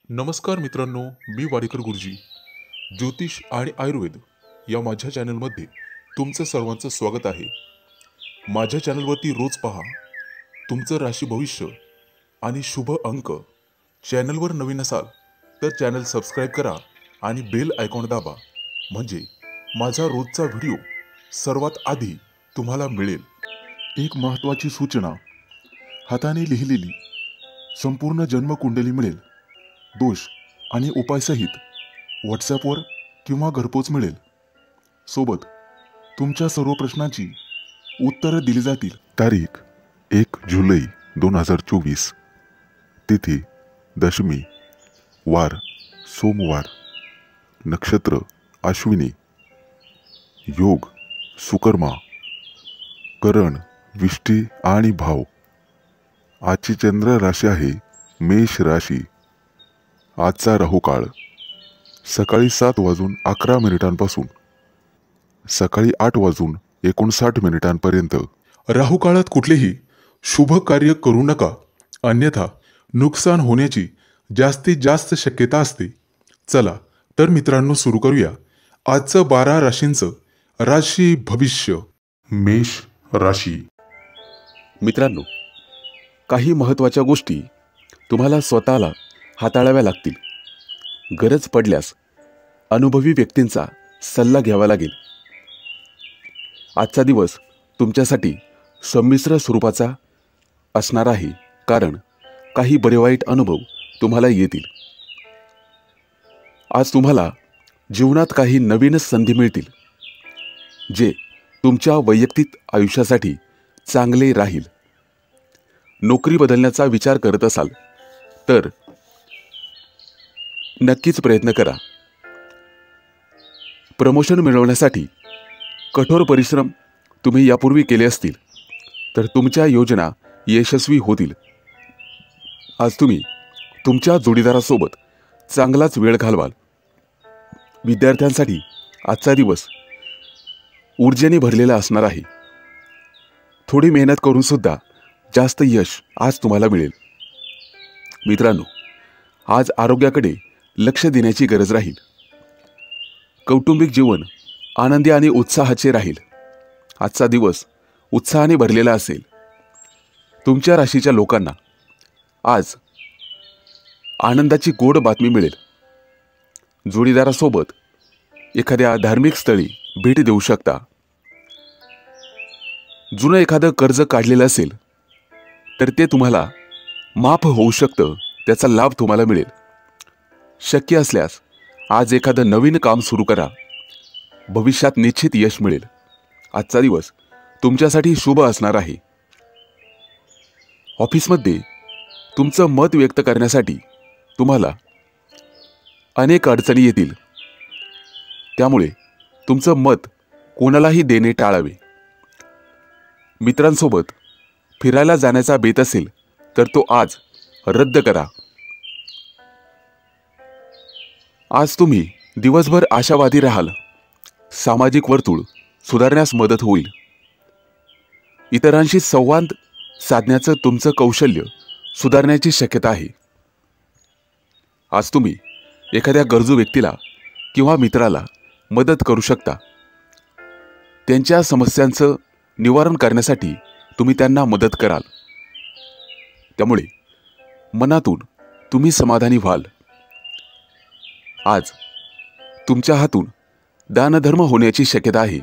नमस्कार मित्रांनो, मी वाडेकर गुरुजी. ज्योतिष आणि आयुर्वेद या माझ्या चॅनलमध्ये तुमचं सर्वांचं स्वागत आहे. माझ्या चॅनलवरती रोज पहा तुमचं राशी भविष्य आणि शुभ अंक. चॅनलवर नवीन असाल तर चॅनल सबस्क्राईब करा आणि बेल आयकॉन दाबा, म्हणजे माझा रोजचा व्हिडिओ सर्वात आधी तुम्हाला मिळेल. एक महत्त्वाची सूचना: हाताने लिहिलेली संपूर्ण जन्मकुंडली मिळेल. दोष आणि उपायसहित व्हॉट्सॲपवर किंवा घरपोच मिळेल. सोबत तुमच्या सर्व प्रश्नांची उत्तरं दिली जातील. तारीख 1 जुलै 2024. तिथी दशमी, वार सोमवार, नक्षत्र अश्विनी, योग सुकर्मा, करण विष्टी आणि भाव. आजची चंद्र राशी आहे मेष राशी. आजचा राहुकाळ सकाळी 7:11 सकाळी 8:59 राहुकाळात कुठलेही शुभ कार्य करू नका, अन्यथा नुकसान होण्याची जास्तीत जास्त शक्यता असते. चला तर मित्रांनो, सुरू करूया आजचं 12 राशींचं राशी भविष्य. मेष राशी. मित्रांनो, काही महत्त्वाच्या गोष्टी तुम्हाला स्वतःला हाताळाव्या लागतील. गरज पडल्यास अनुभवी व्यक्तींचा सल्ला घ्यावा लागेल. आजचा दिवस तुमच्यासाठी संमिश्र स्वरूपाचा असणार आहे, कारण काही बरे वाईट अनुभव तुम्हाला येतील. आज तुम्हाला जीवनात काही नवीन संधी मिळतील, जे तुमच्या वैयक्तिक आयुष्यासाठी चांगले राहील. नोकरी बदलण्याचा विचार करत असाल तर नक्कीच प्रयत्न करा. प्रमोशन मिळवण्यासाठी कठोर परिश्रम तुम्ही यापूर्वी केले असतील तर तुमच्या योजना यशस्वी होतील. आज तुम्ही तुमच्या जोडीदारासोबत चांगलाच वेळ घालवाल. विद्यार्थ्यांसाठी आजचा दिवस ऊर्जेने भरलेला असणार आहे. थोडी मेहनत करून सुद्धा जास्त यश आज तुम्हाला मिळेल. मित्रांनो, आज आरोग्याकडे लक्ष देण्याची गरज राहील. कौटुंबिक जीवन आनंदी आणि उत्साहाचे राहील. आजचा दिवस उत्साहाने भरलेला असेल. तुमच्या राशीच्या लोकांना आज आनंदाची गोड बातमी मिळेल. जोडीदारासोबत एखाद्या धार्मिक स्थळी भेट देऊ शकता. जुनं एखादं कर्ज काढलेलं असेल तर ते तुम्हाला माफ होऊ शकतं. त्याचा लाभ तुम्हाला मिळेल. शक्य असल्यास आज एखादं नवीन काम सुरू करा. भविष्यात निश्चित यश मिळेल. आजचा दिवस तुमच्यासाठी शुभ असणार आहे. ऑफिसमध्ये तुमचं मत व्यक्त करण्यासाठी तुम्हाला अनेक अडचणी येतील. त्यामुळे तुमचं मत कोणालाही देणे टाळावे. मित्रांसोबत फिरायला जाण्याचा बेत असेल तर तो आज रद्द करा. आज तुम्ही दिवसभर आशावादी राहाल. सामाजिक वर्तुळ सुधारण्यास मदत होईल. इतरांशी संवाद साधण्याचं तुमचं कौशल्य सुधारण्याची शक्यता आहे. आज तुम्ही एखाद्या गरजू व्यक्तीला किंवा मित्राला मदत करू शकता. त्यांच्या समस्यांचं निवारण करण्यासाठी तुम्ही त्यांना मदत कराल. त्यामुळे मनातून तुम्ही समाधानी व्हाल. आज तुमच्या हातून दानधर्म होण्याची शक्यता आहे.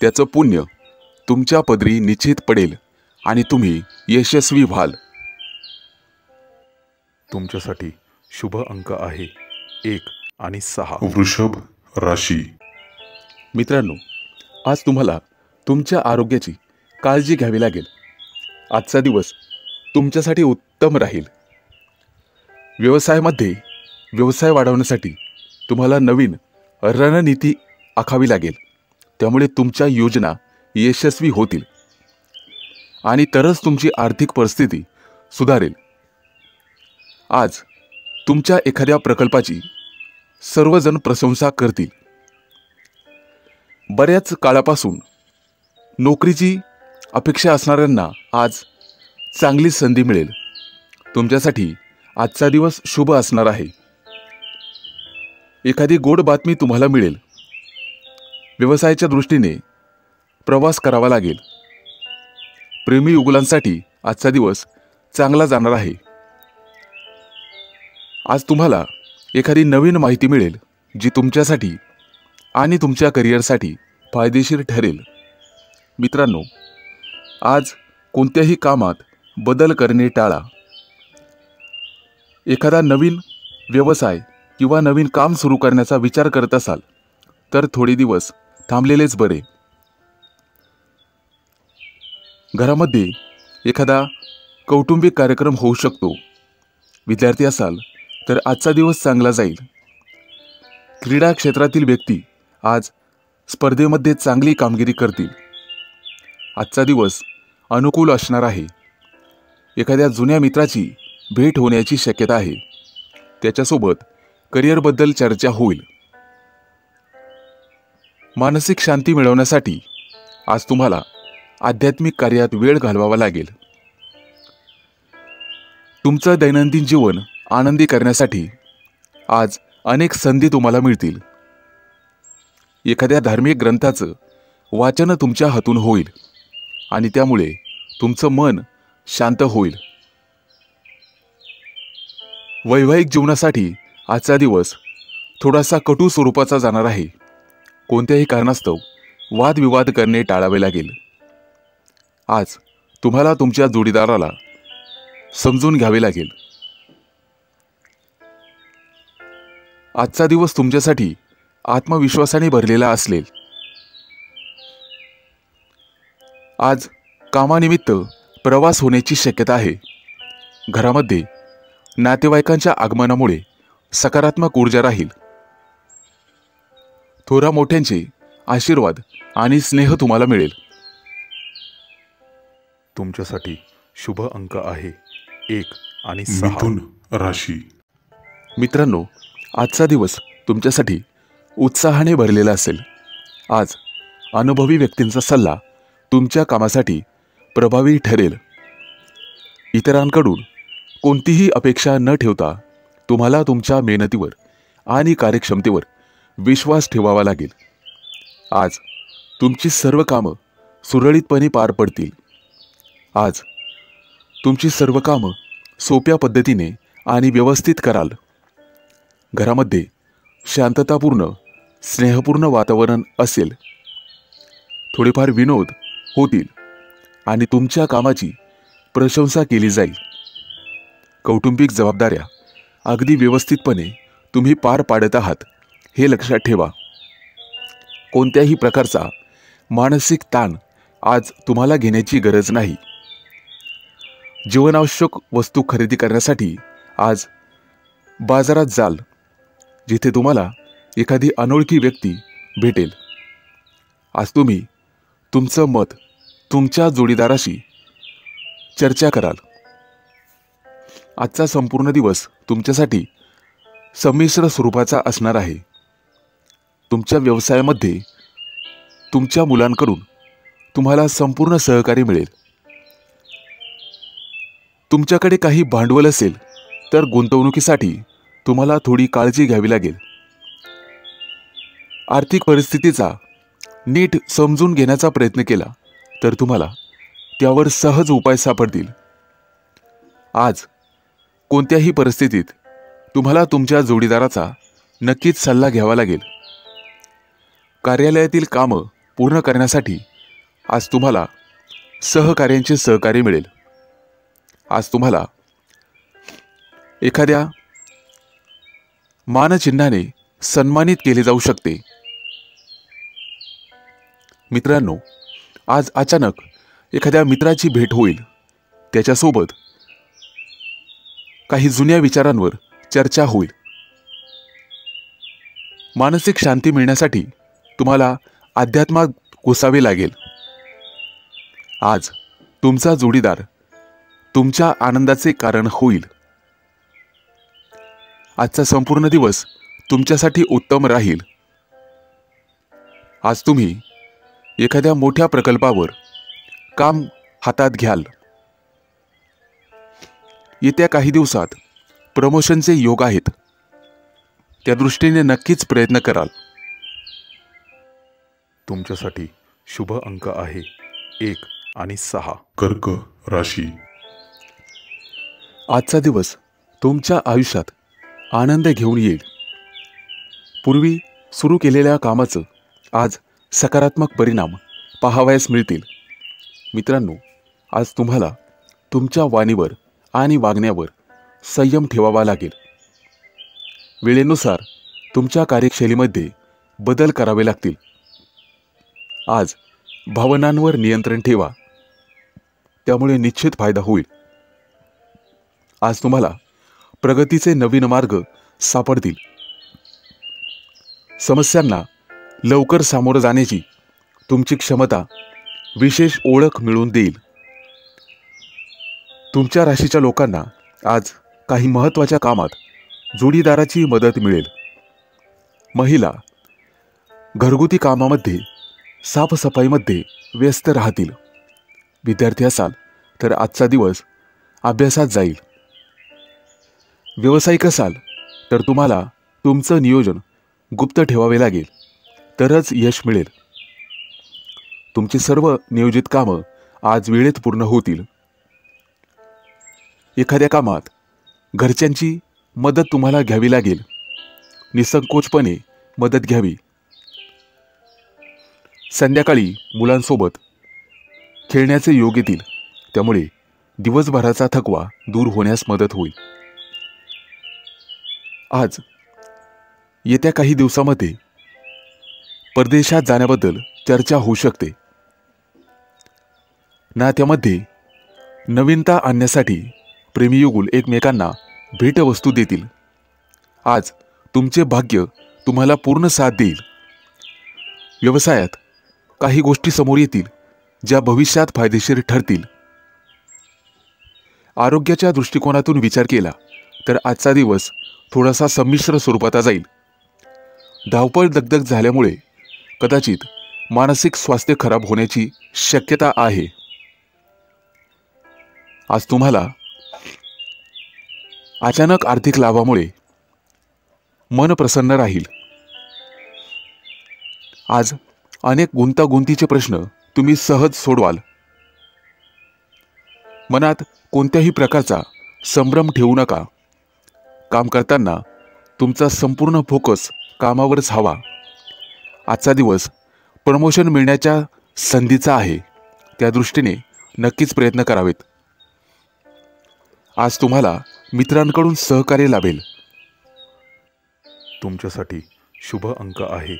त्याचं पुण्य तुमच्या पदरी निश्चित पडेल आणि तुम्ही यशस्वी व्हाल. तुमच्यासाठी शुभ अंक आहे 1 आणि 6. वृषभ राशी. मित्रांनो, आज तुम्हाला तुमच्या आरोग्याची काळजी घ्यावी लागेल. आजचा दिवस तुमच्यासाठी उत्तम राहील. व्यवसायामध्ये व्यवसाय वाढवण्यासाठी तुम्हाला नवीन रणनीती आखावी लागेल. त्यामुळे तुमच्या योजना यशस्वी होतील आणि तरच तुमची आर्थिक परिस्थिती सुधारेल. आज तुमच्या एखाद्या प्रकल्पाची सर्वजण प्रशंसा करतील. बऱ्याच काळापासून नोकरीची अपेक्षा असणाऱ्यांना आज चांगली संधी मिळेल. तुमच्यासाठी आजचा दिवस शुभ असणार आहे. एखादी गोड बातमी तुम्हाला मिळेल. व्यवसायाच्या दृष्टीने प्रवास करावा लागेल. प्रेमी युगुलांसाठी आजचा दिवस चांगला जाणार आहे. आज तुम्हाला एखादी नवीन माहिती मिळेल जी तुमच्यासाठी आणि तुमच्या करिअरसाठी फायदेशीर ठरेल. मित्रांनो, आज कोणत्याही कामात बदल करणे टाळा. एखादा नवीन व्यवसाय किंवा नवीन काम सुरू करण्याचा विचार करत असाल तर थोडे दिवस थांबलेलेच बरे. घरामध्ये एखादा कौटुंबिक कार्यक्रम होऊ शकतो. विद्यार्थी असाल तर आजचा दिवस चांगला जाईल. क्रीडा क्षेत्रातील व्यक्ती आज स्पर्धेमध्ये चांगली कामगिरी करतील. आजचा दिवस अनुकूल असणार आहे. एखाद्या जुन्या मित्राची भेट होण्याची शक्यता आहे. त्याच्यासोबत करिअरबद्दल चर्चा होईल. मानसिक शांती मिळवण्यासाठी आज तुम्हाला आध्यात्मिक कार्यात वेळ घालवावा लागेल. तुमचं दैनंदिन जीवन आनंदी करण्यासाठी आज अनेक संधी तुम्हाला मिळतील. एखाद्या धार्मिक ग्रंथाचं वाचन तुमच्या हातून होईल आणि त्यामुळे तुमचं मन शांत होईल. वैवाहिक जीवनासाठी आजचा दिवस थोडासा कटू स्वरूपाचा जाणार आहे. कोणत्याही कारणास्तव वादविवाद करणे टाळावे लागेल. आज तुम्हाला तुमच्या जोडीदाराला समजून घ्यावे लागेल. आजचा दिवस तुमच्यासाठी आत्मविश्वासाने भरलेला असेल. आज कामानिमित्त प्रवास होण्याची शक्यता आहे. घरामध्ये नातेवाईकांच्या आगमनामुळे सकारात्मक ऊर्जा राहील. थोरा मोठ्यांचे आशीर्वाद आणि स्नेह तुम्हाला मिळेल. तुमच्यासाठी शुभ अंक आहे 1 आणि 6. मिथुन राशी. मित्रांनो, आजचा दिवस तुमच्यासाठी उत्साहाने भरलेला असेल. आज अनुभवी व्यक्तींचा सल्ला तुमच्या कामासाठी प्रभावी ठरेल. इतरांकडून कोणतीही अपेक्षा न ठेवता तुम्हाला तुमच्या मेहनतीवर आणि कार्यक्षमतेवर विश्वास ठेवावा लागेल. आज तुमची सर्व कामं सुरळीतपणे पार पडतील. आज तुमची सर्व कामं सोप्या पद्धतीने आणि व्यवस्थित कराल. घरामध्ये शांततापूर्ण स्नेहपूर्ण वातावरण असेल. थोडेफार विनोद होतील आणि तुमच्या कामाची प्रशंसा केली जाईल. कौटुंबिक जबाबदाऱ्या अगदी व्यवस्थितपणे तुम्ही पार पाडत आहात हे लक्षात ठेवा. कोणत्याही प्रकारचा मानसिक ताण आज तुम्हाला घेण्याची गरज नाही. जीवनावश्यक वस्तू खरेदी करण्यासाठी आज बाजारात जाल, जिथे तुम्हाला एखादी अनोळखी व्यक्ती भेटेल. आज तुम्ही तुमचं मत तुमच्या जोडीदाराशी चर्चा कराल. आजचा संपूर्ण दिवस तुमच्यासाठी संमिश्र स्वरूपाचा असणार आहे. तुमच्या व्यवसायामध्ये तुमच्या मुलांकडून तुम्हाला संपूर्ण सहकार्य मिळेल. तुमच्याकडे काही भांडवल असेल तर गुंतवणुकीसाठी तुम्हाला थोडी काळजी घ्यावी लागेल. आर्थिक परिस्थितीचा नीट समजून घेण्याचा प्रयत्न केला तर तुम्हाला त्यावर सहज उपाय सापडतील. आज कोणत्याही परिस्थितीत तुम्हाला तुमच्या जोडीदाराचा नक्कीच सल्ला घ्यावा लागेल. कार्यालयातील कामं पूर्ण करण्यासाठी आज तुम्हाला सहकार्यांचे सहकार्य मिळेल. आज तुम्हाला एखाद्या मानचिन्हाने सन्मानित केले जाऊ शकते. मित्रांनो, आज अचानक एखाद्या मित्राची भेट होईल. त्याच्यासोबत काही जुन्या विचारांवर चर्चा होईल. मानसिक शांती मिळण्यासाठी तुम्हाला अध्यात्मात घुसावे लागेल. आज तुमचा जोडीदार तुमच्या आनंदाचे कारण होईल. आजचा संपूर्ण दिवस तुमच्यासाठी उत्तम राहील. आज तुम्ही एखाद्या मोठ्या प्रकल्पावर काम हातात घ्याल. येत्या काही दिवसात प्रमोशनचे योग आहेत, त्या दृष्टीने नक्कीच प्रयत्न कराल. तुमच्यासाठी शुभ अंक आहे 1 आणि 6. कर्क राशी. आजचा दिवस तुमच्या आयुष्यात आनंद घेऊन येईल. पूर्वी सुरू केलेल्या कामाचं आज सकारात्मक परिणाम पाहावयास मिळतील. मित्रांनो, आज तुम्हाला तुमच्या वाणीवर आणि वागण्यावर संयम ठेवावा लागेल. वेळेनुसार तुमच्या कार्यशैलीमध्ये बदल करावे लागतील. आज भावनांवर नियंत्रण ठेवा, त्यामुळे निश्चित फायदा होईल. आज तुम्हाला प्रगतीचे नवीन मार्ग सापडतील. समस्यांना लवकर सामोरं जाण्याची तुमची क्षमता विशेष ओळख मिळवून देईल. तुमच्या राशीच्या लोकांना आज काही महत्त्वाच्या कामात जोडीदाराची मदत मिळेल. महिला घरगुती कामामध्ये, साफसफाईमध्ये व्यस्त राहतील. विद्यार्थी असाल तर आजचा दिवस अभ्यासात जाईल. व्यावसायिक असाल तर तुम्हाला तुमचं नियोजन गुप्त ठेवावे लागेल, तरच यश मिळेल. तुमची सर्व नियोजित कामं आज वेळेत पूर्ण होतील. एखाद्या कामात घरच्यांची मदत तुम्हाला घ्यावी लागेल. निसंकोचपणे मदत घ्यावी. संध्याकाळी मुलांसोबत खेळण्याचे योग येतील, त्यामुळे दिवसभराचा थकवा दूर होण्यास मदत होईल. आज येत्या काही दिवसामध्ये परदेशात जाण्याबद्दल चर्चा होऊ शकते. नात्यामध्ये नवीनता आणण्यासाठी प्रेमीयुगुल एकमेकांना भेटवस्तू देतील. आज तुमचे भाग्य तुम्हाला पूर्ण साथ देईल. व्यवसायात काही गोष्टी समोर येतील ज्या भविष्यात फायदेशीर ठरतील. आरोग्याच्या दृष्टिकोनातून विचार केला तर आजचा दिवस थोडासा संमिश्र स्वरूपाचा जाईल. धावपळ दगदग झाल्यामुळे कदाचित मानसिक स्वास्थ्य खराब होण्याची शक्यता आहे. आज तुम्हाला अचानक आर्थिक लाभामुळे मन प्रसन्न राहील. आज अनेक गुंतागुंतीचे प्रश्न तुम्ही सहज सोडवाल. मनात कोणत्याही प्रकारचा संभ्रम ठेवू नका. काम करताना तुमचा संपूर्ण फोकस कामावरच हवा. आजचा दिवस प्रमोशन मिळण्याच्या संधीचा आहे, त्या दृष्टीने नक्कीच प्रयत्न करावेत. आज तुम्हाला मित्रांकडून सहकार्य लाभेल. तुमच्यासाठी शुभ अंक आहे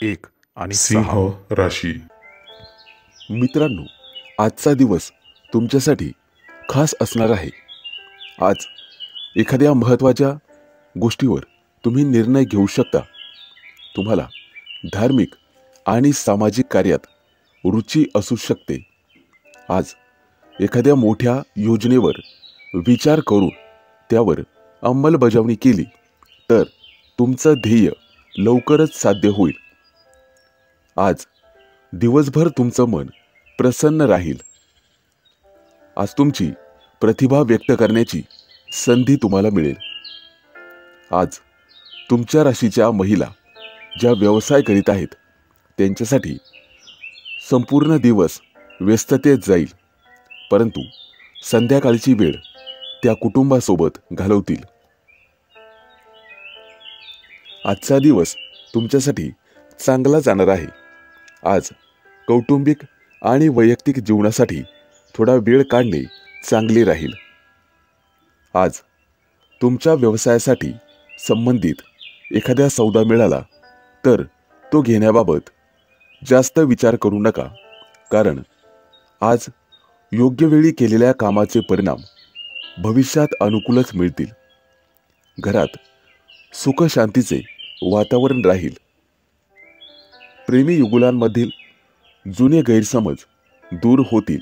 1 आणि 6. राशी. मित्रांनो, आजचा दिवस तुमच्यासाठी खास असणार आहे. आज एखाद्या महत्त्वाच्या गोष्टीवर तुम्ही निर्णय घेऊ शकता. तुम्हाला धार्मिक आणि सामाजिक कार्यात रुची असू शकते. आज एखाद्या मोठ्या योजनेवर विचार करून त्यावर अंमलबजावणी केली तर तुमचं ध्येय लवकरच साध्य होईल. आज दिवसभर तुमचं मन प्रसन्न राहील. आज तुमची प्रतिभा व्यक्त करण्याची संधी तुम्हाला मिळेल. आज तुमच्या राशीच्या महिला ज्या व्यवसाय करीत आहेत त्यांच्यासाठी संपूर्ण दिवस व्यस्ततेत जाईल, परंतु संध्याकाळची वेळ त्या कुटुंबासोबत घालवतील. आजचा दिवस तुमच्यासाठी चांगला जाणार आहे. आज कौटुंबिक आणि वैयक्तिक जीवनासाठी थोडा वेळ काढणे चांगले राहील. आज तुमच्या व्यवसायासाठी संबंधित एखाद्या सौदा मिळाला तर तो घेण्याबाबत जास्त विचार करू नका, कारण आज योग्य वेळी केलेल्या कामाचे परिणाम भविष्यात अनुकूलच मिळतील. घरात सुख शांतीचे वातावरण राहील. प्रेमी युगुलांमधील जुने गैरसमज दूर होतील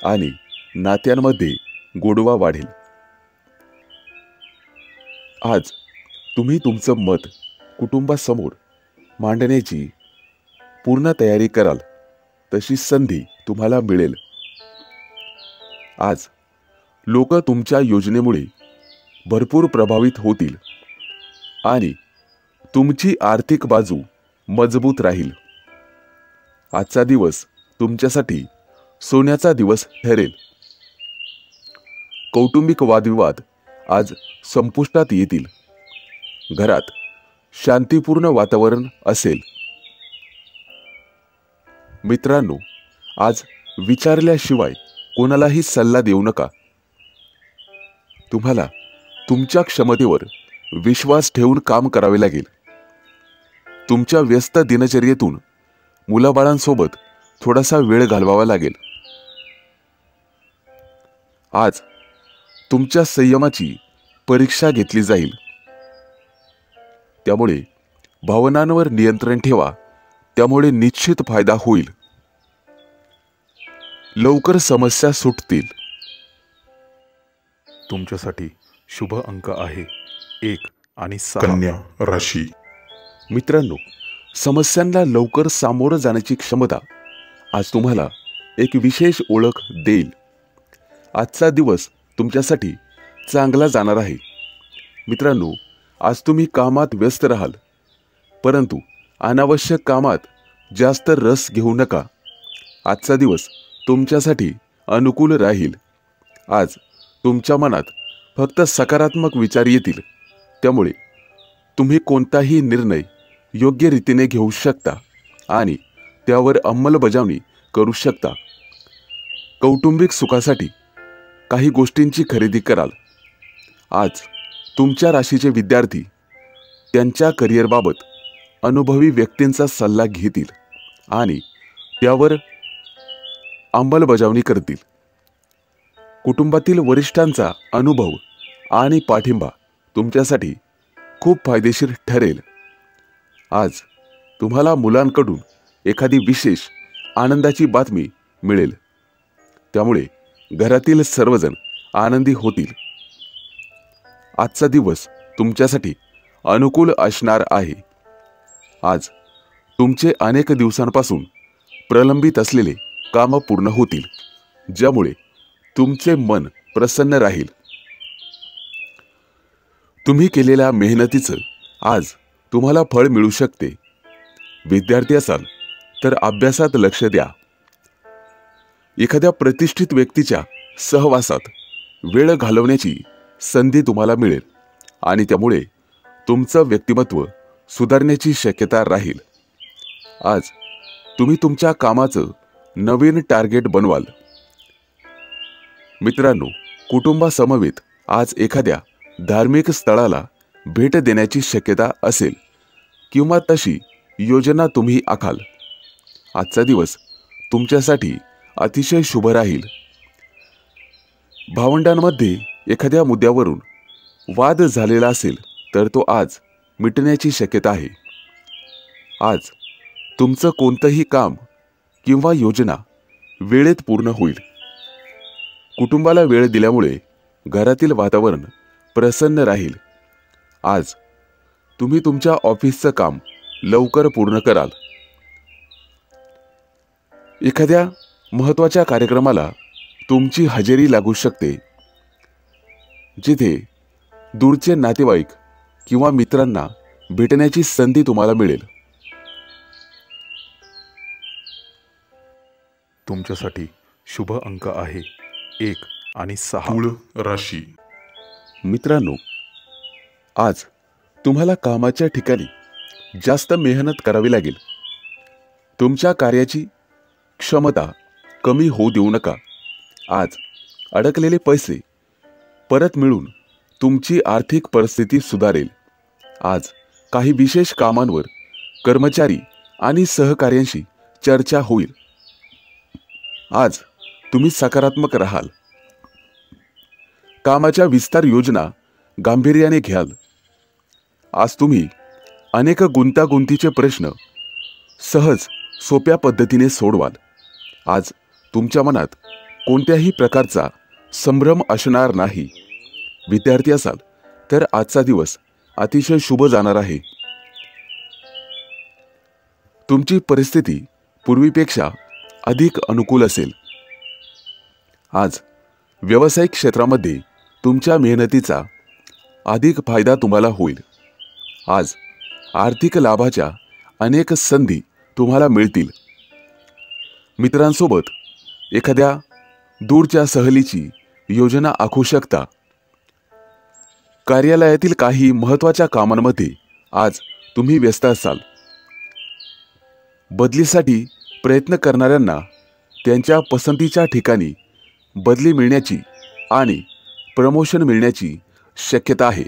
आणि नात्यांमध्ये गोडवा वाढेल. आज तुम्ही तुमचं मत कुटुंबासमोर मांडण्याची पूर्ण तयारी कराल, तशी संधी तुम्हाला मिळेल. आज लोक तुमच्या योजनेमुळे भरपूर प्रभावित होतील आणि तुमची आर्थिक बाजू मजबूत राहील. आजचा दिवस तुमच्यासाठी सोन्याचा दिवस ठरेल. कौटुंबिक वादविवाद आज संपुष्टात येतील. घरात शांतीपूर्ण वातावरण असेल. मित्रांनो, आज विचारल्याशिवाय कोणालाही सल्ला देऊ नका. तुम्हाला तुमच्या क्षमतेवर विश्वास ठेवून काम करावे लागेल. तुमच्या व्यस्त दिनचर्येतून मुलाबाळांसोबत थोडासा वेळ घालवावा लागेल. आज तुमच्या संयमाची परीक्षा घेतली जाईल. त्यामुळे भावनांवर नियंत्रण ठेवा. त्यामुळे निश्चित फायदा होईल. लवकर समस्या सुटतील. तुमच्यासाठी शुभ अंक आहे 1 आणि 6. कन्या राशी. मित्रांनो, समस्यांना लवकर सामोरं जाण्याची क्षमता आज तुम्हाला एक विशेष ओळख देईल. आजचा दिवस तुमच्यासाठी चांगला जाणार आहे. मित्रांनो, आज तुम्ही कामात व्यस्त राहाल, परंतु अनावश्यक कामात जास्त रस घेऊ नका. आजचा दिवस तुमच्यासाठी अनुकूल राहील. आज तुमच्या मनात फक्त सकारात्मक विचार येतील. त्यामुळे तुम्ही कोणताही निर्णय योग्य रीतीने घेऊ शकता आणि त्यावर अंमलबजावणी करू शकता. कौटुंबिक सुखासाठी काही गोष्टींची खरेदी कराल. आज तुमच्या राशीचे विद्यार्थी त्यांच्या करिअरबाबत अनुभवी व्यक्तींचा सल्ला घेतील आणि त्यावर अंमलबजावणी करतील. कुटुंबातील वरिष्ठांचा अनुभव आणि पाठिंबा तुमच्यासाठी खूप फायदेशीर ठरेल. आज तुम्हाला मुलांकडून एखादी विशेष आनंदाची बातमी मिळेल. त्यामुळे घरातील सर्वजण आनंदी होतील. आजचा दिवस तुमच्यासाठी अनुकूल असणार आहे. आज तुमचे अनेक दिवसांपासून प्रलंबित असलेले काम पूर्ण होतील, ज्यामुळे तुमचे मन प्रसन्न राहील. तुम्ही केलेल्या मेहनतीचं आज तुम्हाला फळ मिळू शकते. विद्यार्थी असाल तर अभ्यासात लक्ष द्या. एखाद्या प्रतिष्ठित व्यक्तीच्या सहवासात वेळ घालवण्याची संधी तुम्हाला मिळेल आणि त्यामुळे तुमचं व्यक्तिमत्व सुधारण्याची शक्यता राहील. आज तुम्ही तुमच्या कामाचं नवीन टार्गेट बनवाल. मित्रांनो, कुटुंबासमवेत आज एखाद्या धार्मिक स्थळाला भेट देण्याची शक्यता असेल किंवा तशी योजना तुम्ही आखाल. आजचा दिवस तुमच्यासाठी अतिशय शुभ राहील. भावंडांमध्ये एखाद्या मुद्द्यावरून वाद झालेला असेल तर तो आज मिटण्याची शक्यता आहे. आज तुमचं कोणतंही काम किंवा योजना वेळेत पूर्ण होईल. कुटुंबाला वेळ दिल्यामुळे घरातील वातावरण प्रसन्न राहील. आज तुम्ही तुमच्या ऑफिसचं काम लवकर पूर्ण कराल. एखाद्या महत्त्वाच्या कार्यक्रमाला तुमची हजेरी लागू शकते, जिथे दूरचे नातेवाईक किंवा मित्रांना भेटण्याची संधी तुम्हाला मिळेल. तुमच्यासाठी शुभ अंक आहे 1 आणि 6. तुळ राशी. मित्रांनो, आज तुम्हाला कामाच्या ठिकाणी जास्त मेहनत करावी लागेल. तुमच्या कार्याची क्षमता कमी होऊ देऊ नका. आज अडकलेले पैसे परत मिळून तुमची आर्थिक परिस्थिती सुधारेल. आज काही विशेष कामांवर कर्मचारी आणि सहकार्यांशी चर्चा होईल. आज तुम्ही सकारात्मक राहाल. कामाच्या विस्तार योजना गांभीर्याने घ्याल. आज तुम्ही अनेक गुंतागुंतीचे प्रश्न सहज सोप्या पद्धतीने सोडवाल. आज तुमच्या मनात कोणत्याही प्रकारचा संभ्रम असणार नाही. विद्यार्थी असाल तर आजचा दिवस अतिशय शुभ जाणार आहे. तुमची परिस्थिती पूर्वीपेक्षा अधिक अनुकूल असेल. आज व्यावसायिक क्षेत्रामध्ये तुमच्या मेहनतीचा अधिक फायदा तुम्हाला होईल. आज आर्थिक लाभाच्या अनेक संधी तुम्हाला मिळतील. मित्रांसोबत एखाद्या दूरच्या सहलीची योजना आखू शकता. कार्यालयातील काही महत्त्वाच्या कामांमध्ये आज तुम्ही व्यस्त असाल. बदलीसाठी प्रयत्न करणाऱ्यांना त्यांच्या पसंतीच्या ठिकाणी बदली मिळण्याची आणि प्रमोशन मिळण्याची शक्यता आहे.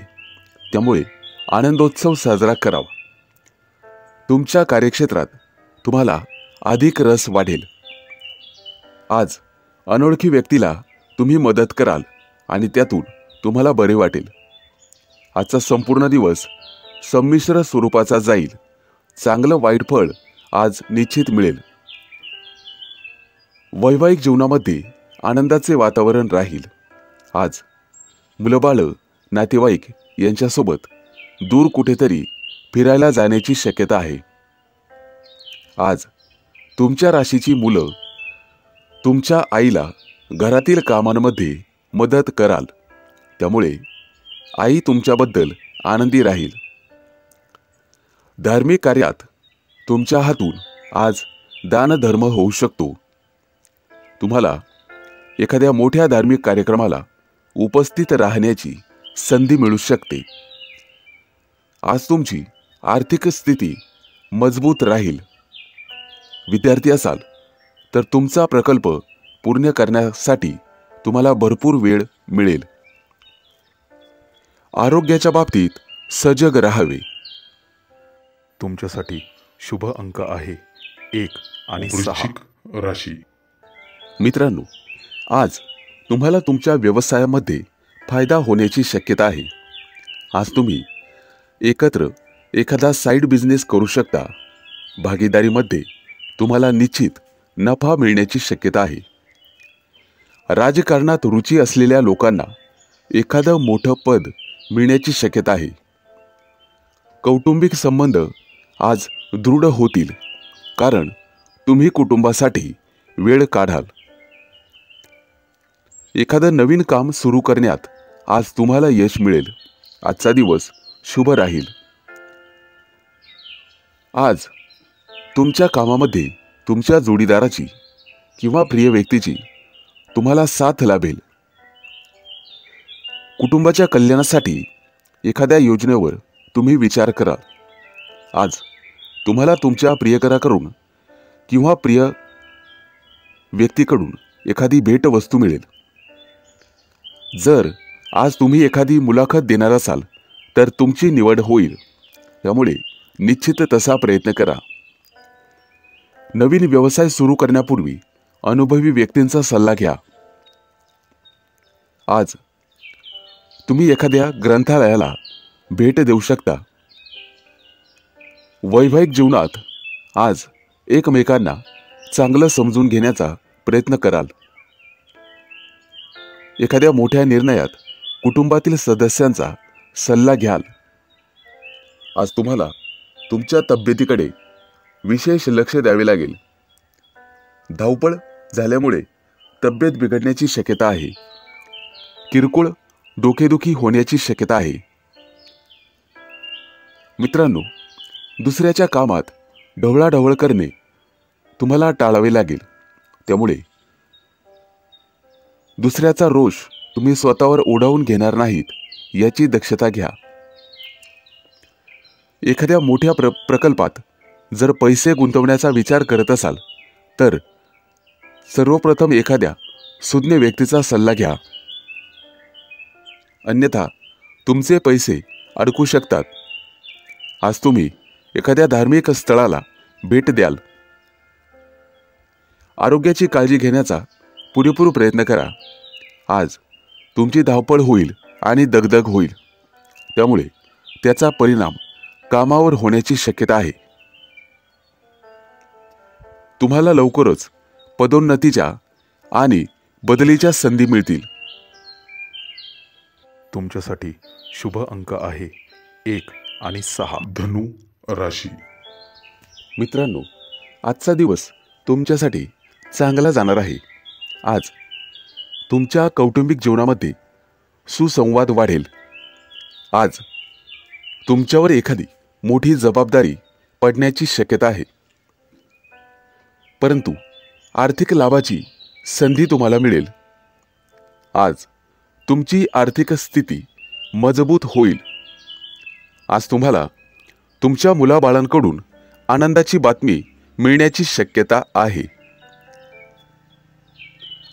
त्यामुळे आनंदोत्सव साजरा करावा. तुमच्या कार्यक्षेत्रात तुम्हाला अधिक रस वाढेल. आज अनोळखी व्यक्तीला तुम्ही मदत कराल आणि त्यातून तुम्हाला बरे वाटेल. आजचा संपूर्ण दिवस संमिश्र स्वरूपाचा जाईल. चांगलं वाईट फळ आज निश्चित मिळेल. वैवाहिक जीवनामध्ये आनंदाचे वातावरण राहील. आज मुलंबाळं, नातेवाईक यांच्यासोबत दूर कुठेतरी फिरायला जाण्याची शक्यता आहे. आज तुमच्या राशीची मुलं तुमच्या आईला घरातील कामांमध्ये मदत कराल. त्यामुळे आई तुमच्याबद्दल आनंदी राहील. धार्मिक कार्यात तुमच्या हातून आज दानधर्म होऊ शकतो. तुम्हाला एखाद्या मोठ्या धार्मिक कार्यक्रमाला उपस्थित राहण्याची संधी मिळू शकते. आज तुमची आर्थिक स्थिती मजबूत राहील. विद्यार्थी असाल तर तुमचा प्रकल्प पूर्ण करण्यासाठी तुम्हाला भरपूर वेळ मिळेल. आरोग्याच्या बाबतीत सजग राहावे. तुमच्यासाठी शुभ अंक आहे 1 आणि 6. वृश्चिक राशी. मित्रांनो, आज तुम्हाला तुमच्या व्यवसायामध्ये फायदा होण्याची शक्यता आहे. आज तुम्ही एकत्र एखादा साईड बिझनेस करू शकता. भागीदारीमध्ये तुम्हाला निश्चित नफा मिळण्याची शक्यता आहे. राजकारणात रुची असलेल्या लोकांना एखादं मोठं पद मिळण्याची शक्यता आहे. कौटुंबिक संबंध आज दृढ होतील, कारण तुम्ही कुटुंबासाठी वेळ काढाल. एखादं नवीन काम सुरू करण्यात आज तुम्हाला यश मिळेल. आजचा दिवस शुभ राहील. आज तुमच्या कामामध्ये तुमच्या जोडीदाराची किंवा प्रिय व्यक्तीची तुम्हाला साथ लाभेल. कुटुंबाच्या कल्याणासाठी एखाद्या योजनेवर तुम्ही विचार कराल. आज तुम्हाला तुमच्या प्रियकराकडून किंवा प्रिय व्यक्तीकडून एखादी भेटवस्तू मिळेल. जर आज तुम्ही एखादी मुलाखत देणार असाल तर तुमची निवड होईल. त्यामुळे निश्चित तसा प्रयत्न करा. नवीन व्यवसाय सुरू करण्यापूर्वी अनुभवी व्यक्तींचा सल्ला घ्या. आज तुम्ही एखाद्या ग्रंथालयाला भेट देऊ शकता. वैवाहिक जीवनात आज एकमेकांना चांगलं समजून घेण्याचा प्रयत्न कराल. एखाद्या मोठ्या निर्णयात कुटुंबातील सदस्यांचा सल्ला घ्याल. आज तुम्हाला तुमच्या तब्येतीकडे विशेष लक्ष द्यावे लागेल. धावपळ झाल्यामुळे तब्येत बिघडण्याची शक्यता आहे. किरकोळ डोकेदुखी होण्याची शक्यता आहे. मित्रांनो, दुसऱ्याच्या कामात ढवळाढवळ करणे तुम्हाला टाळावे लागेल. त्यामुळे दुसऱ्याचा रोष तुम्ही स्वतःवर ओढावून घेणार नाहीत याची दक्षता घ्या. एखाद्या मोठ्या प्रकल्पात जर पैसे गुंतवण्याचा विचार करत असाल तर सर्वप्रथम एखाद्या सुज्ञ व्यक्तीचा सल्ला घ्या. अन्यथा तुमचे पैसे अडकू शकतात. आज तुम्ही एखाद्या धार्मिक स्थळाला भेट द्याल. आरोग्याची काळजी घेण्याचा पुरेपूर प्रयत्न करा. आज तुमची धावपळ होईल आणि दगदग होईल. त्यामुळे त्याचा परिणाम कामावर होण्याची शक्यता आहे. तुम्हाला लवकरच पदोन्नतीच्या आणि बदलीच्या संधी मिळतील. तुमच्यासाठी शुभ अंक आहे 1 आणि 6. धनु राशी. मित्रांनो, आजचा दिवस तुमच्यासाठी चांगला जाणार आहे. आज तुमच्या कौटुंबिक जीवनामध्ये सुसंवाद वाढेल. आज तुमच्यावर एखादी मोठी जबाबदारी पडण्याची शक्यता आहे, परंतु आर्थिक लाभाची संधी तुम्हाला मिळेल. आज तुमची आर्थिक स्थिती मजबूत होईल. आज तुम्हाला तुमच्या मुलाबाळांकडून आनंदाची बातमी मिळण्याची शक्यता आहे.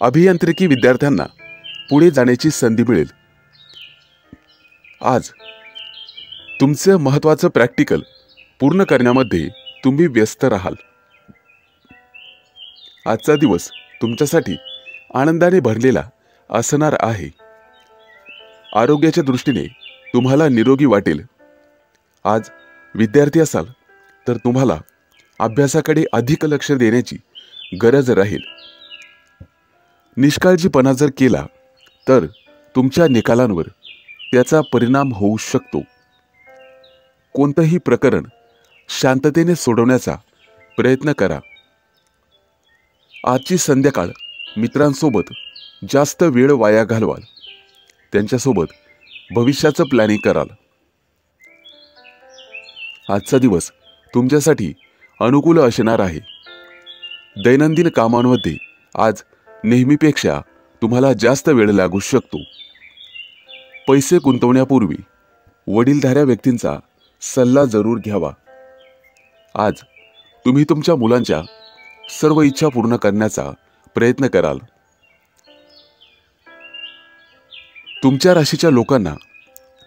अभियांत्रिकी विद्यार्थ्यांना पुढे जाण्याची संधी मिळेल. आज तुमचं महत्त्वाचं प्रॅक्टिकल पूर्ण करण्यामध्ये तुम्ही व्यस्त राहाल. आजचा दिवस तुमच्यासाठी आनंदाने भरलेला असणार आहे. आरोग्याच्या दृष्टीने तुम्हाला निरोगी वाटेल. आज विद्यार्थी असाल तर तुम्हाला अभ्यासाकडे अधिक लक्ष देण्याची गरज राहील. निष्काळजीपणा जर केला तर तुमच्या निकालांवर त्याचा परिणाम होऊ शकतो. कोणतंही प्रकरण शांततेने सोडवण्याचा प्रयत्न करा. आजची संध्याकाळ मित्रांसोबत जास्त वेळ वाया घालवाल. त्यांच्यासोबत भविष्याचं प्लॅनिंग कराल. आजचा दिवस तुमच्यासाठी अनुकूल असणार आहे. दैनंदिन कामांमध्ये आज नेहमीपेक्षा तुम्हाला जास्त वेळ लागू शकतो. पैसे गुंतवण्यापूर्वी वडीलधाऱ्या व्यक्तींचा सल्ला जरूर घ्यावा. आज तुम्ही तुमच्या मुलांच्या सर्व इच्छा पूर्ण करण्याचा प्रयत्न कराल. तुमच्या राशीच्या लोकांना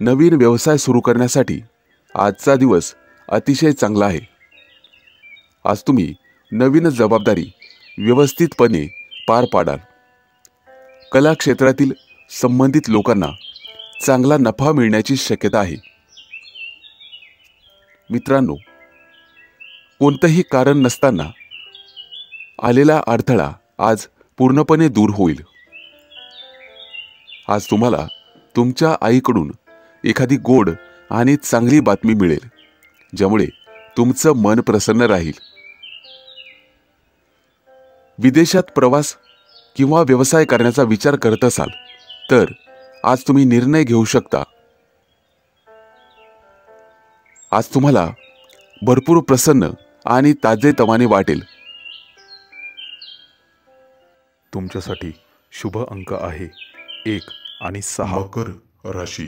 नवीन व्यवसाय सुरू करण्यासाठी आजचा दिवस अतिशय चांगला आहे. आज तुम्ही नवीन जबाबदारी व्यवस्थितपणे पार पाडाल. कला क्षेत्रातील संबंधित लोकांना चांगला नफा मिळण्याची शक्यता आहे. मित्रांनो, कोणतंही कारण नसताना आलेला अडथळा आज पूर्णपणे दूर होईल. आज तुम्हाला तुमच्या आईकडून एखादी गोड आणि चांगली बातमी मिळेल, ज्यामुळे तुमचं मन प्रसन्न राहील. विदेशात प्रवास किंवा व्यवसाय करण्याचा विचार करत असाल तर आज तुम्ही निर्णय घेऊ शकता. आज तुम्हाला भरपूर प्रसन्न आणि ताजेतवाने वाटेल. तुमच्यासाठी शुभ अंक आहे 1 आणि 6. मकर राशी.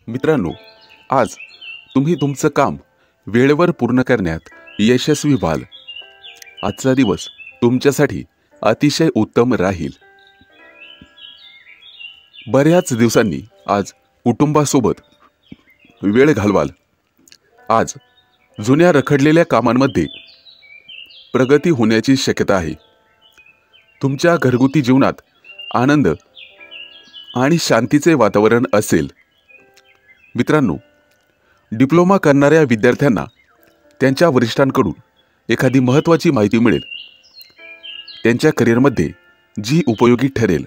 मित्रांनो, आज तुम्ही तुमचं काम वेळेवर पूर्ण करण्यात यशस्वी व्हाल. आजचा दिवस तुमच्यासाठी अतिशय उत्तम राहील. बऱ्याच दिवसांनी आज कुटुंबासोबत वेळ घालवाल. आज जुन्या रखडलेल्या कामांमध्ये प्रगती होण्याची शक्यता आहे. तुमच्या घरगुती जीवनात आनंद आणि शांतीचे वातावरण असेल. मित्रांनो, डिप्लोमा करणाऱ्या विद्यार्थ्यांना त्यांच्या वरिष्ठांकडून एखादी महत्त्वाची माहिती मिळेल, त्यांच्या करिअरमध्ये जी उपयोगी ठरेल.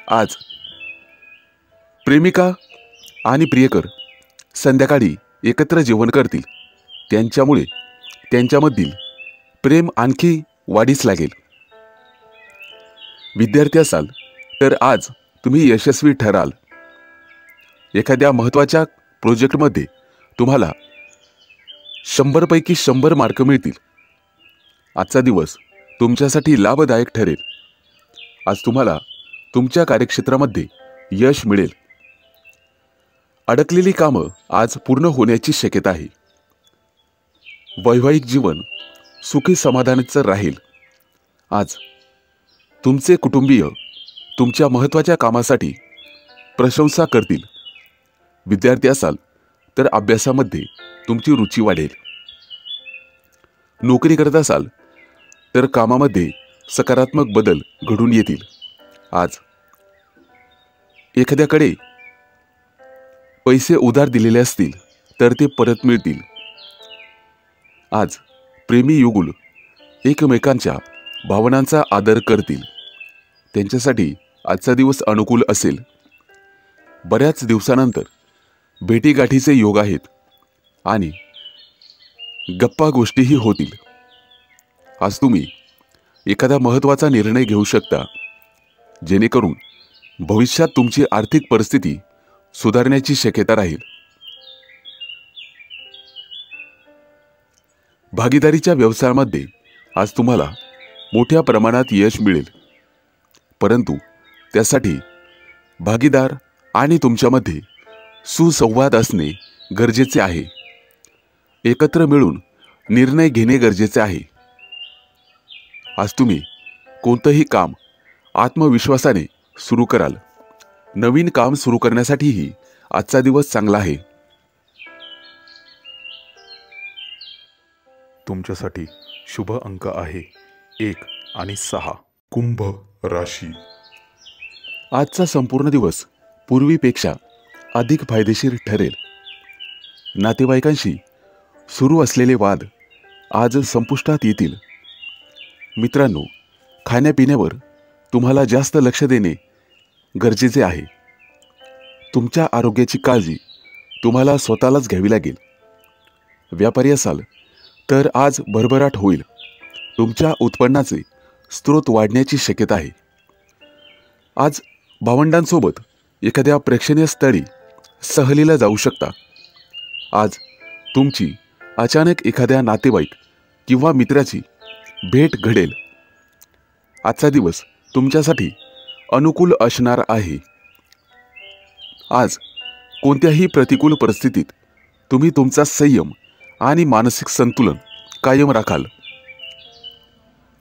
आज प्रेमिका आणि प्रियकर संध्याकाळी एकत्र जेवण करतील. त्यांच्यामुळे त्यांच्यामधील प्रेम आणखी वाढीस लागेल. विद्यार्थी असाल तर आज तुम्ही यशस्वी ठराल. एखाद्या महत्त्वाच्या प्रोजेक्टमध्ये तुम्हाला 100 पैकी 100 मार्क मिळतील. आजचा दिवस तुमच्यासाठी लाभदायक ठरेल. आज तुम्हाला तुमच्या कार्यक्षेत्रामध्ये यश मिळेल. अडकलेली कामं आज पूर्ण होण्याची शक्यता आहे. वैवाहिक जीवन सुखी समाधानाचं राहील. आज तुमचे कुटुंबीय तुमच्या महत्त्वाच्या कामासाठी प्रशंसा करतील. विद्यार्थी असाल तर अभ्यासामध्ये तुमची रुची वाढेल. नोकरी करत असाल तर कामामध्ये सकारात्मक बदल घडून येतील. आज एखाद्याकडे पैसे उधार दिलेले असतील तर ते परत मिळतील. आज प्रेमी युगुल एकमेकांच्या भावनांचा आदर करतील. त्यांच्यासाठी आजचा दिवस अनुकूल असेल. बऱ्याच दिवसानंतर भेटीगाठीचे योग आहेत आणि गप्पा गोष्टीही होतील. आज तुम्ही एखादा महत्त्वाचा निर्णय घेऊ शकता, जेणेकरून भविष्यात तुमची आर्थिक परिस्थिती सुधारण्याची शक्यता राहील. भागीदारीच्या व्यवसायामध्ये आज तुम्हाला मोठ्या प्रमाणात यश मिळेल, परंतु त्यासाठी भागीदार आणि तुमच्यामध्ये सुसंवाद असणे गरजेचे आहे. एकत्र मिळून निर्णय घेणे गरजेचे आहे. आज तुम्ही कोणतंही काम आत्मविश्वासाने सुरू कराल. नवीन काम सुरू करण्यासाठीही आजचा दिवस चांगला आहे. तुमच्यासाठी शुभ अंक आहे 1 आणि 6. कुंभ राशी. आजचा संपूर्ण दिवस पूर्वीपेक्षा अधिक फायदेशीर ठरेल. नातेवाईकांशी सुरू असलेले वाद आज संपुष्टात येतील. मित्रांनो, खाण्यापिण्यावर तुम्हाला जास्त लक्ष देणे गरजेचे आहे. तुमच्या आरोग्याची काळजी तुम्हाला स्वतःलाच घ्यावी लागेल. व्यापारी असाल तर आज भरभराट होईल. तुमच्या उत्पन्नाचे स्रोत वाढण्याची शक्यता आहे. आज भावंडांसोबत एखाद्या प्रेक्षणीय स्थळी सहलीला जाऊ शकता. आज तुमची अचानक एखाद्या नातेवाईक किंवा मित्राची भेट घडेल. आजचा दिवस तुमच्यासाठी अनुकूल असणार आहे. आज कोणत्याही प्रतिकूल परिस्थितीत तुम्ही तुमचा संयम आणि मानसिक संतुलन कायम राखाल.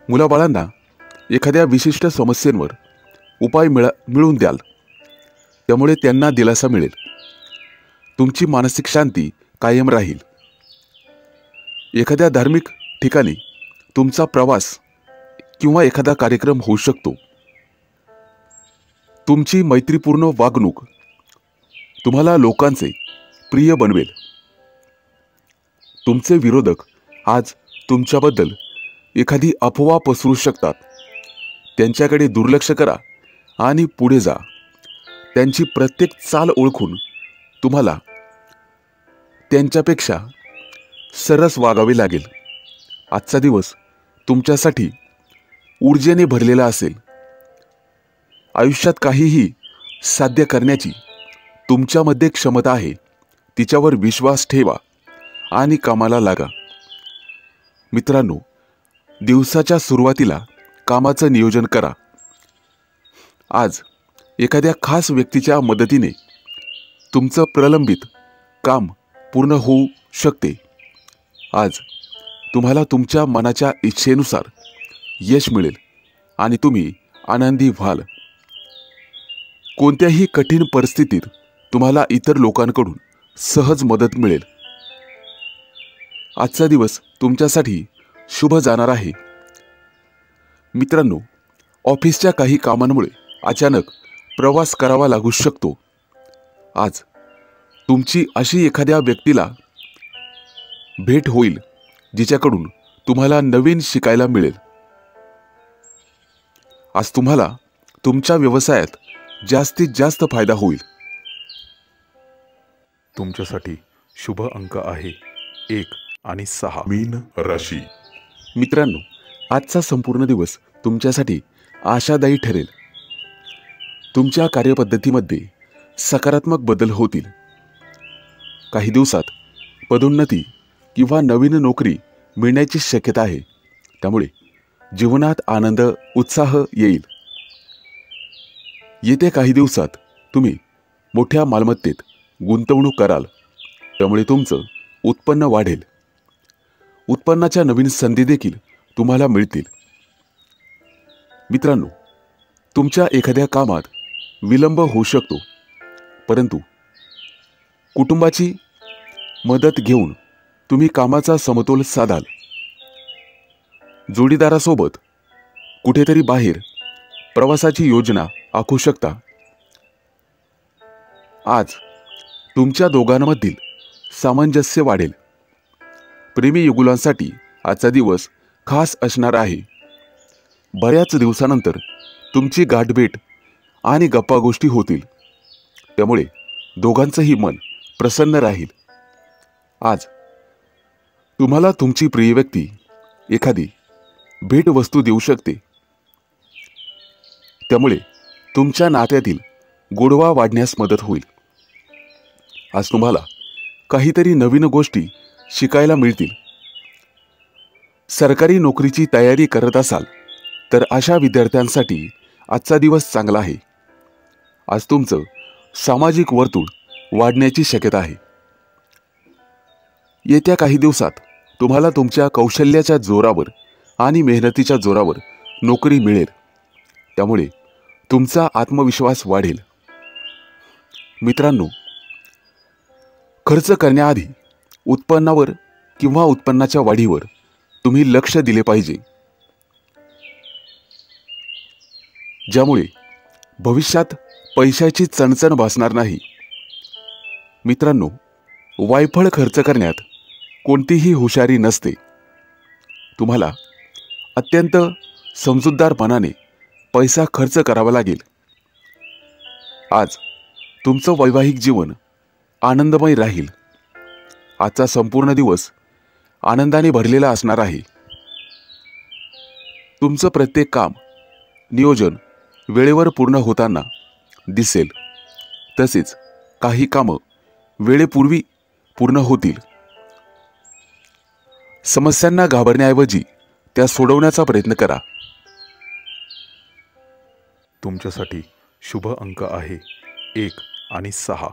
मुलाबाळांना एखाद्या विशिष्ट समस्येवर उपाय मिळवून द्याल, त्यामुळे त्यांना दिलासा मिळेल. तुमची मानसिक शांती कायम राहील. एखाद्या धार्मिक ठिकाणी तुमचा प्रवास किंवा एखादा कार्यक्रम होऊ शकतो. तुमची मैत्रीपूर्ण वागणूक तुम्हाला लोकांचे प्रिय बनवेल. तुमचे विरोधक आज तुमच्याबद्दल एखादी अफवा पसरू शकतात. त्यांच्याकडे दुर्लक्ष करा आणि पुढे जा. त्यांची प्रत्येक चाल ओळखून तुम्हाला त्यांच्यापेक्षा सरस वागावे लागेल. आजचा दिवस तुमच्यासाठी ऊर्जेने भरलेला असेल. आयुष्यात काहीही साध्य करण्याची तुमच्यामध्ये क्षमता आहे. तिच्यावर विश्वास ठेवा आणि कामाला लागा. मित्रांनो, दिवसाच्या सुरुवातीला कामाचं नियोजन करा. आज एखाद्या खास व्यक्तीच्या मदतीने तुमचं प्रलंबित काम पूर्ण होऊ शकते. आज तुम्हाला तुमच्या मनाच्या इच्छेनुसार यश मिळेल आणि तुम्ही आनंदी व्हाल. कोणत्याही कठीण परिस्थितीत तुम्हाला इतर लोकांकडून सहज मदत मिळेल. आजचा दिवस तुमच्यासाठी शुभ जाणार आहे. मित्रांनो, ऑफिसच्या काही कामांमुळे अचानक प्रवास करावा लागू शकतो. आज तुमची अशी एखाद्या व्यक्तीला भेट होईल जिच्याकडून तुम्हाला नवीन शिकायला मिळेल. आज तुम्हाला तुमच्या व्यवसायात जास्तीत जास्त फायदा होईल. तुमच्यासाठी शुभ अंक आहे 1 आणि 6. मीन राशी. मित्रांनो, आजचा संपूर्ण दिवस तुमच्यासाठी आशादायी ठरेल. तुमच्या कार्यपद्धतीमध्ये सकारात्मक बदल होतील. काही दिवसात पदोन्नती किंवा नवीन नोकरी मिळण्याची शक्यता आहे. त्यामुळे जीवनात आनंद, उत्साह येईल. येत्या काही दिवसात तुम्ही मोठ्या मालमत्तेत गुंतवणूक कराल. त्यामुळे तुमचं उत्पन्न वाढेल. उत्पन्नाच्या नवीन संधी देखील तुम्हाला मिळतील. मित्रांनो, तुमच्या एखाद्या कामात विलंब होऊ शकतो, परंतु कुटुंबाची मदत घेऊन तुम्ही कामाचा समतोल साधाल. जोडीदारासोबत कुठेतरी बाहेर प्रवासाची योजना आखू शकता. आज तुमच्या दोघांमधील सामंजस्य वाढेल. प्रेमी युगुलांसाठी आजचा दिवस खास असणार आहे. बऱ्याच दिवसानंतर तुमची गाठभेट आणि गप्पा गोष्टी होतील. त्यामुळे दोघांचंही मन प्रसन्न राहील. आज तुम्हाला तुमची प्रिय व्यक्ती एखादी भेटवस्तू देऊ शकते. त्यामुळे तुमच्या नात्यातील गोडवा वाढण्यास मदत होईल. आज तुम्हाला काहीतरी नवीन गोष्टी शिकायला मिळतील. सरकारी नोकरीची तयारी करत असाल तर अशा विद्यार्थ्यांसाठी आजचा दिवस चांगला आहे. आज तुमचं सामाजिक वर्तुळ वाढण्याची शक्यता आहे. येत्या काही दिवसात तुम्हाला तुमच्या कौशल्याच्या जोरावर आणि मेहनतीच्या जोरावर नोकरी मिळेल. त्यामुळे तुमचा आत्मविश्वास वाढेल. मित्रांनो, खर्च करण्याआधी उत्पन्नावर किंवा उत्पन्नाच्या वाढीवर तुम्ही लक्ष दिले पाहिजे, ज्यामुळे भविष्यात पैशाची चणचण भासणार नाही. मित्रांनो, वायफळ खर्च करण्यात कोणतीही हुशारी नसते. तुम्हाला अत्यंत समजूतदारपणाने पैसा खर्च करावा लागेल. आज तुमचं वैवाहिक जीवन आनंदमय राहील. आजचा संपूर्ण दिवस आनंदाने भरलेला असणार आहे. तुमचं प्रत्येक काम नियोजन वेळेवर पूर्ण होताना दिसेल. तसेच काही कामं वेळेपूर्वी पूर्ण होतील. समस्यांना घाबरण्याऐवजी त्या सोडवण्याचा प्रयत्न करा. तुमच्यासाठी शुभ अंक आहे 1 आणि 6.